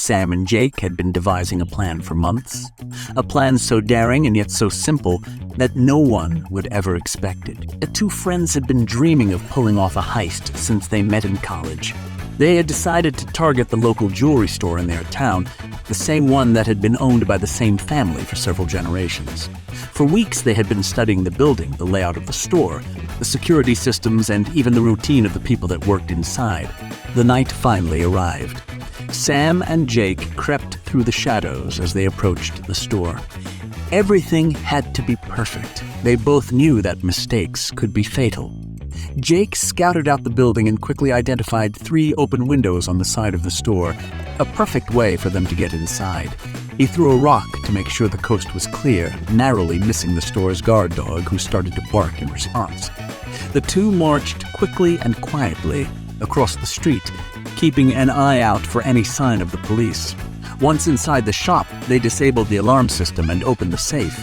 Sam and Jake had been devising a plan for months. A plan so daring and yet so simple that no one would ever expect it. The two friends had been dreaming of pulling off a heist since they met in college. They had decided to target the local jewelry store in their town, the same one that had been owned by the same family for several generations. For weeks they had been studying the building, the layout of the store, the security systems, and even the routine of the people that worked inside. The night finally arrived. Sam and Jake crept through the shadows as they approached the store. Everything had to be perfect. They both knew that mistakes could be fatal. Jake scouted out the building and quickly identified 3 open windows on the side of the store, a perfect way for them to get inside. He threw a rock to make sure the coast was clear, narrowly missing the store's guard dog, who started to bark in response. The two marched quickly and quietly across the street, keeping an eye out for any sign of the police. Once inside the shop, they disabled the alarm system and opened the safe.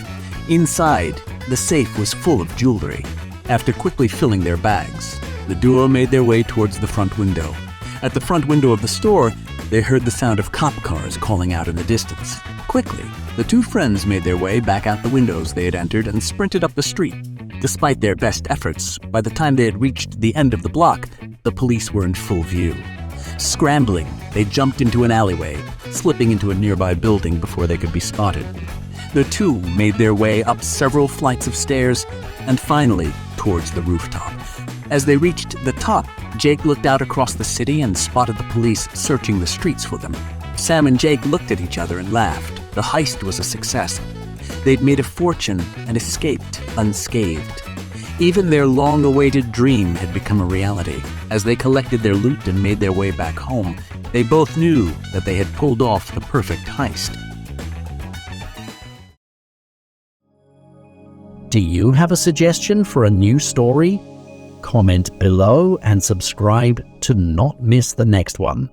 Inside, the safe was full of jewelry. After quickly filling their bags, the duo made their way towards the front window. At the front window of the store, they heard the sound of cop cars calling out in the distance. Quickly, the two friends made their way back out the windows they had entered and sprinted up the street. Despite their best efforts, by the time they had reached the end of the block, the police were in full view. Scrambling, they jumped into an alleyway, slipping into a nearby building before they could be spotted. The two made their way up several flights of stairs and finally towards the rooftop. As they reached the top, Jake looked out across the city and spotted the police searching the streets for them. Sam and Jake looked at each other and laughed. The heist was a success. They'd made a fortune and escaped unscathed. Even their long-awaited dream had become a reality. As they collected their loot and made their way back home, they both knew that they had pulled off the perfect heist. Do you have a suggestion for a new story? Comment below and subscribe to not miss the next one.